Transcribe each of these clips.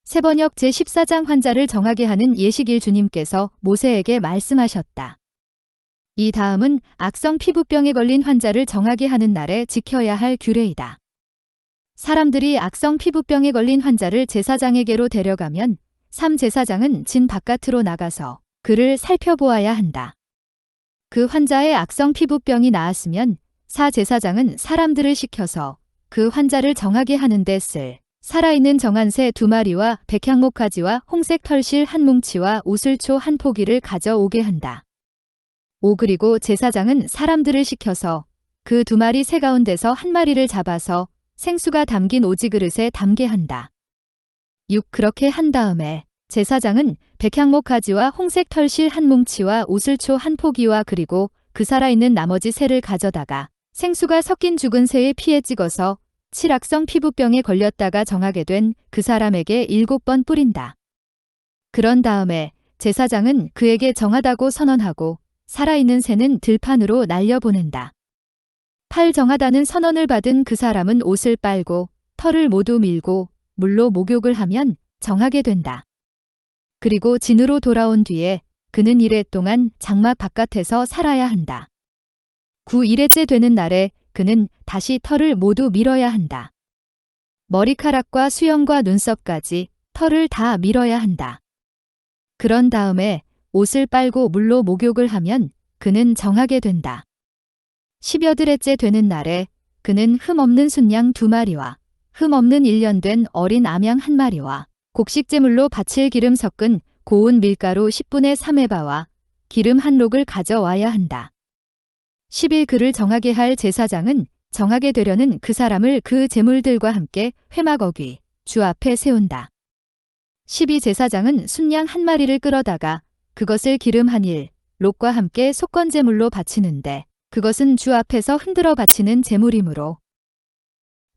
세번역 제14장 환자를 정하게 하는 예식일 주님께서 모세에게 말씀하셨다. 이 다음은 악성 피부병에 걸린 환자를 정하게 하는 날에 지켜야 할 규례이다. 사람들이 악성 피부병에 걸린 환자를 제사장에게로 데려가면 삼제사장은 진 바깥으로 나가서 그를 살펴보아야 한다. 그 환자의 악성 피부병이 나았으면 사제사장은 사람들을 시켜서 그 환자를 정하게 하는 데 쓸 살아있는 정한새 2마리와 백향목가지와 홍색 털실 한 뭉치와 우슬초 한 포기를 가져오게 한다. 그리고 제사장은 사람들을 시켜서 그 2마리 새 가운데서 1마리를 잡아서 생수가 담긴 오지그릇에 담게 한다. 6. 그렇게 한 다음에 제사장은 백향목가지와 홍색 털실 한 뭉치와 우슬초 한 포기와 그리고 그 살아있는 나머지 새를 가져다가 생수가 섞인 죽은 새의 피에 찍어서 칠악성 피부병에 걸렸다가 정하게 된 그 사람에게 7번 뿌린다. 그런 다음에 제사장은 그에게 정하다고 선언하고 살아있는 새는 들판으로 날려보낸다. 8. 정하다는 선언을 받은 그 사람은 옷을 빨고 털을 모두 밀고 물로 목욕을 하면 정하게 된다. 그리고 진으로 돌아온 뒤에 그는 1회 동안 장막 바깥에서 살아야 한다. 9. 1회째 되는 날에 그는 다시 털을 모두 밀어야 한다. 머리카락과 수염과 눈썹까지 털을 다 밀어야 한다. 그런 다음에 옷을 빨고 물로 목욕을 하면 그는 정하게 된다. 10여들째 되는 날에 그는 흠없는 순양 2마리와 흠없는 1년 된 어린 암양 1마리와 곡식제물로 바칠 기름 섞은 고운 밀가루 10분의 3에바와 기름 1록을 가져와야 한다. 10일 그를 정하게 할 제사장은 정하게 되려는 그 사람을 그 제물들과 함께 회막어귀 주 앞에 세운다. 12. 제사장은 순양 1마리를 끌어다가 그것을 기름 1록과 함께 속건제물로 바치는데 그것은 주 앞에서 흔들어 바치는 제물이므로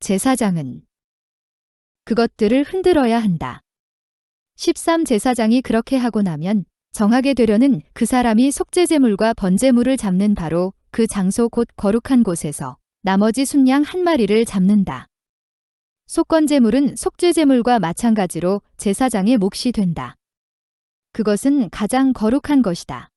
제사장은 그것들을 흔들어야 한다. 13. 제사장이 그렇게 하고 나면 정하게 되려는 그 사람이 속죄제물과 번제물을 잡는 바로 그 장소 곧 거룩한 곳에서 나머지 순양 1마리를 잡는다. 속건제물은 속죄제물과 마찬가지로 제사장의 몫이 된다. 그것은 가장 거룩한 것이다.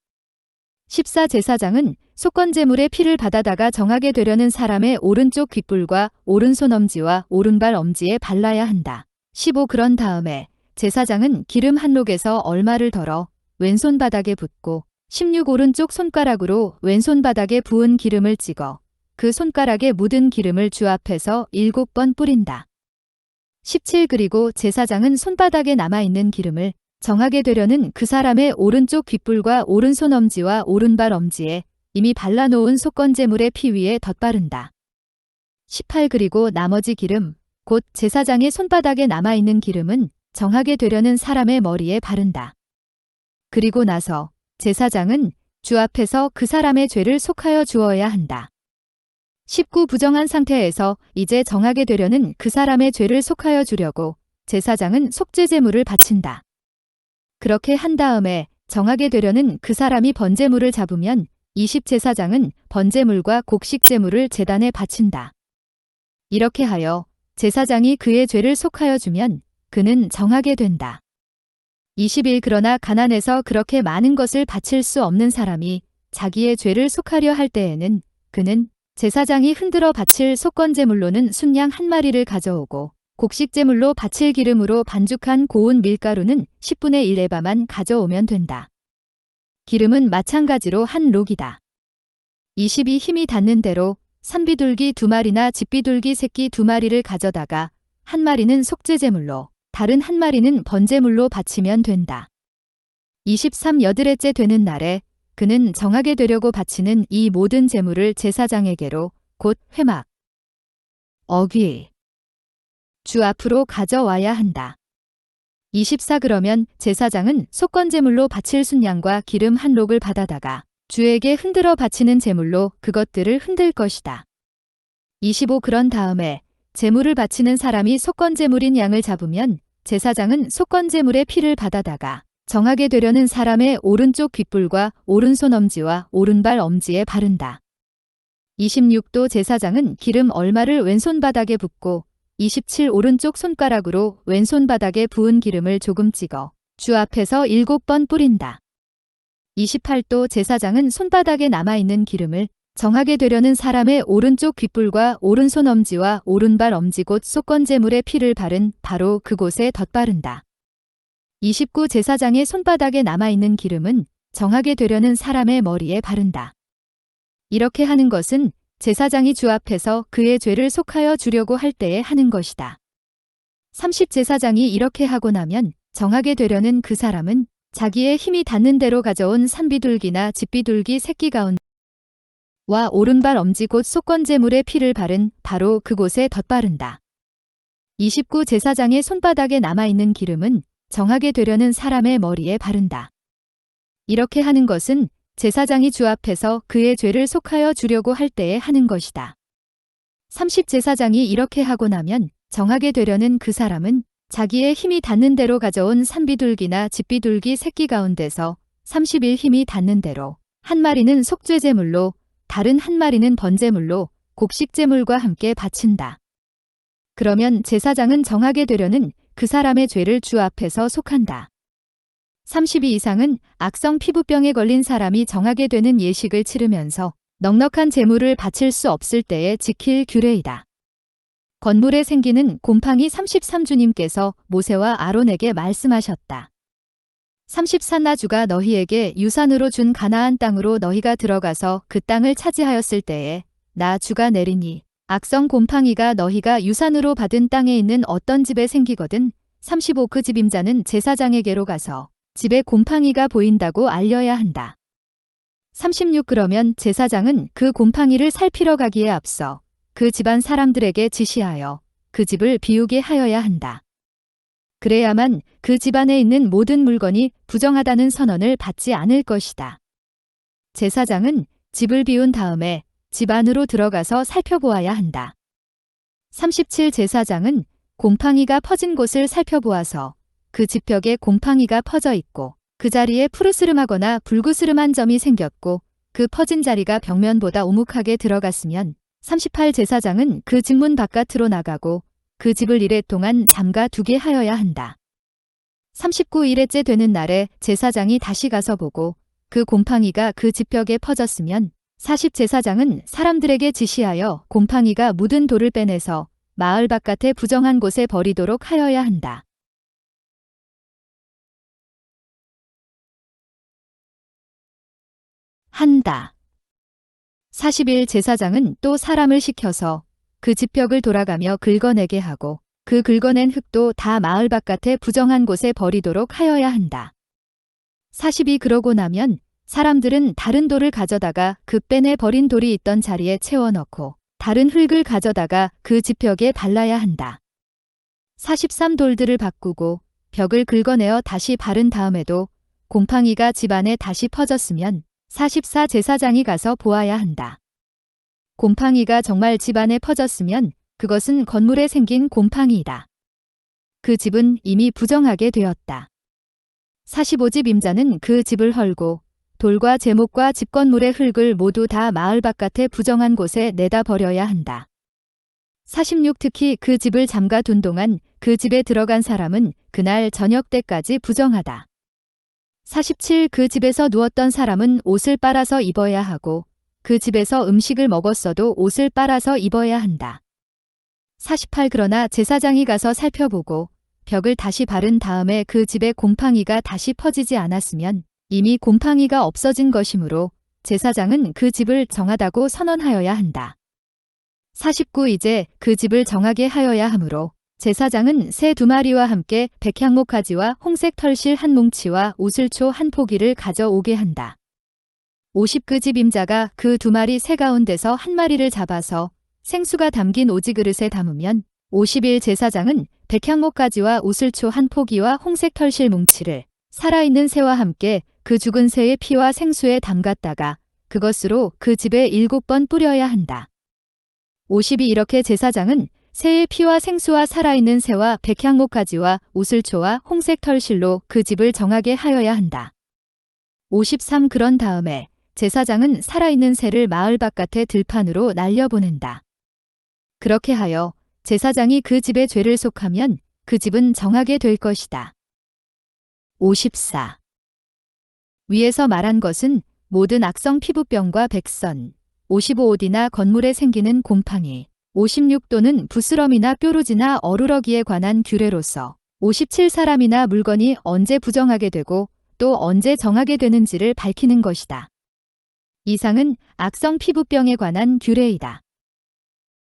14. 제사장은 속건제물의 피를 받아다가 정하게 되려는 사람의 오른쪽 귓불과 오른손 엄지와 오른발 엄지에 발라야 한다. 15. 그런 다음에 제사장은 기름 1록에서 얼마를 덜어 왼손 바닥에 붓고 16. 오른쪽 손가락으로 왼손 바닥에 부은 기름을 찍어 그 손가락에 묻은 기름을 주 앞에서 7번 뿌린다. 17. 그리고 제사장은 손바닥에 남아있는 기름을 정하게 되려는 그 사람의 오른쪽 귓불과 오른손 엄지와 오른발 엄지에 이미 발라놓은 속건제물의 피 위에 덧바른다. 18. 그리고 나머지 기름, 곧 제사장의 손바닥에 남아있는 기름은 정하게 되려는 사람의 머리에 바른다. 그리고 나서 제사장은 주 앞에서 그 사람의 죄를 속하여 주어야 한다. 19. 부정한 상태에서 이제 정하게 되려는 그 사람의 죄를 속하여 주려고 제사장은 속죄제물을 바친다. 그렇게 한 다음에 정하게 되려는 그 사람이 번제물을 잡으면 20. 제사장은 번제물과 곡식제물을 제단에 바친다. 이렇게 하여 제사장이 그의 죄를 속하여 주면 그는 정하게 된다. 21. 그러나 가난해서 그렇게 많은 것을 바칠 수 없는 사람이 자기의 죄를 속하려 할 때에는 그는 제사장이 흔들어 바칠 속건제물로는 순양 1마리를 가져오고 곡식제물로 바칠 기름으로 반죽한 고운 밀가루는 10분의 1에바만 가져오면 된다. 기름은 마찬가지로 1록이다. 22. 힘이 닿는 대로 산비둘기 2마리나 집비둘기 새끼 2마리를 가져다가 1마리는 속죄제물로 다른 1마리는 번제물로 바치면 된다. 23. 여드레째 되는 날에 그는 정하게 되려고 바치는 이 모든 제물을 제사장에게로 곧 회막, 어귀, 주 앞으로 가져와야 한다. 24. 그러면 제사장은 속건제물로 바칠 순양과 기름 1록을 받아다가 주에게 흔들어 바치는 제물로 그것들을 흔들 것이다. 25. 그런 다음에 제물을 바치는 사람이 속건제물인 양을 잡으면 제사장은 속건제물의 피를 받아다가 정하게 되려는 사람의 오른쪽 귓불과 오른손 엄지와 오른발 엄지에 바른다. 26도 제사장은 기름 얼마를 왼손 바닥에 붓고 27 오른쪽 손가락으로 왼손 바닥에 부은 기름을 조금 찍어 주 앞에서 7번 뿌린다. 28도 제사장은 손바닥에 남아있는 기름을 정하게 되려는 사람의 오른쪽 귓불과 오른손 엄지와 오른발 엄지 곧 속건제물의 피를 바른 바로 그곳에 덧바른다. 29 제사장의 손바닥에 남아있는 기름은 정하게 되려는 사람의 머리에 바른다. 이렇게 하는 것은 제사장이 주 앞에서 그의 죄를 속하여 주려고 할 때에 하는 것이다. 30 제사장이 이렇게 하고 나면 정하게 되려는 그 사람은 자기의 힘이 닿는 대로 가져온 산비둘기나 집비둘기 새끼 가운와 오른발 엄지 곧 속건제물의 피를 바른 바로 그곳에 덧바른다. 29 제사장의 손바닥에 남아있는 기름은 정하게 되려는 사람의 머리에 바른다. 이렇게 하는 것은 제사장이 주 앞에서 그의 죄를 속하여 주려고 할 때에 하는 것이다. 30 제사장이 이렇게 하고 나면 정하게 되려는 그 사람은 자기의 힘이 닿는 대로 가져온 산비둘기나 집비둘기 새끼 가운데서 31 힘이 닿는 대로 한 마리는 속죄제물로 다른 한 마리는 번제물로 곡식제물과 함께 바친다. 그러면 제사장은 정하게 되려는 그 사람의 죄를 주 앞에서 속한다. 32 이상은 악성 피부병에 걸린 사람이 정하게 되는 예식을 치르면서 넉넉한 제물을 바칠 수 없을 때에 지킬 규례이다. 건물에 생기는 곰팡이 33주님께서 모세와 아론에게 말씀하셨다. 34 주가 너희에게 유산으로 준 가나안 땅으로 너희가 들어가서 그 땅을 차지하였을 때에 나 주가 내리니 악성 곰팡이가 너희가 유산으로 받은 땅에 있는 어떤 집에 생기거든 35 그 집 임자는 제사장에게로 가서 집에 곰팡이가 보인다고 알려야 한다. 36 그러면 제사장은 그 곰팡이를 살피러 가기에 앞서 그 집안 사람들에게 지시하여 그 집을 비우게 하여야 한다. 그래야만 그 집안에 있는 모든 물건이 부정하다는 선언을 받지 않을 것이다. 제사장은 집을 비운 다음에 집 안으로 들어가서 살펴보아야 한다. 37 제사장은 곰팡이가 퍼진 곳을 살펴보아서 그 집벽에 곰팡이가 퍼져 있고 그 자리에 푸르스름하거나 불구스름한 점이 생겼고 그 퍼진 자리가 벽면보다 오묵하게 들어갔으면 38 제사장은 그 집문 바깥으로 나가고 그 집을 이래 동안 잠가 두게 하여야 한다. 39 일에째 되는 날에 제사장이 다시 가서 보고 그 곰팡이가 그 집벽에 퍼졌으면 40 제사장은 사람들에게 지시하여 곰팡이가 묻은 돌을 빼내서 마을 바깥에 부정한 곳에 버리도록 하여야 한다. 한다. 40일 제사장은 또 사람을 시켜서 그 집벽을 돌아가며 긁어내게 하고 그 긁어낸 흙도 다 마을 바깥에 부정한 곳에 버리도록 하여야 한다. 40이 그러고 나면 사람들은 다른 돌을 가져다가 그 빼내 버린 돌이 있던 자리에 채워넣고 다른 흙을 가져다가 그 집벽에 발라야 한다. 43 돌들을 바꾸고 벽을 긁어내어 다시 바른 다음에도 곰팡이가 집안에 다시 퍼졌으면 44 제사장이 가서 보아야 한다. 곰팡이가 정말 집안에 퍼졌으면 그것은 건물에 생긴 곰팡이이다. 그 집은 이미 부정하게 되었다. 45집 임자는 그 집을 헐고 돌과 제목과 집 건물의 흙을 모두 다 마을 바깥에 부정한 곳에 내다 버려야 한다. 46 특히 그 집을 잠가 둔 동안 그 집에 들어간 사람은 그날 저녁 때까지 부정하다. 47 그 집에서 누웠던 사람은 옷을 빨아서 입어야 하고 그 집에서 음식을 먹었어도 옷을 빨아서 입어야 한다. 48 그러나 제사장이 가서 살펴보고 벽을 다시 바른 다음에 그 집에 곰팡이가 다시 퍼지지 않았으면 이미 곰팡이가 없어진 것이므로 제사장은 그 집을 정하다고 선언하여야 한다. 49 이제 그 집을 정하게 하여야 하므로 제사장은 새 2마리와 함께 백향목가지와 홍색 털실 한 뭉치와 우슬초 한 포기를 가져오게 한다. 50 그 집 임자가 그 2마리 새 가운데서 한 마리를 잡아서 생수가 담긴 오지 그릇에 담으면 50일 제사장은 백향목가지와 우슬초 한 포기와 홍색 털실 뭉치를 살아있는 새와 함께 그 죽은 새의 피와 생수에 담갔다가 그것으로 그 집에 7번 뿌려야 한다. 50이 이렇게 제사장은 새의 피와 생수와 살아있는 새와 백향목가지와 우슬초와 홍색 털실로 그 집을 정하게 하여야 한다. 53 그런 다음에 제사장은 살아있는 새를 마을 바깥의 들판으로 날려보낸다. 그렇게 하여 제사장이 그 집의 죄를 속하면 그 집은 정하게 될 것이다. 54. 위에서 말한 것은 모든 악성 피부병과 백선, 55호디나 건물에 생기는 곰팡이, 56 또는 부스럼이나 뾰루지나 어루러기에 관한 규례로서 57 사람이나 물건이 언제 부정하게 되고 또 언제 정하게 되는지를 밝히는 것이다. 이상은 악성 피부병에 관한 규례이다.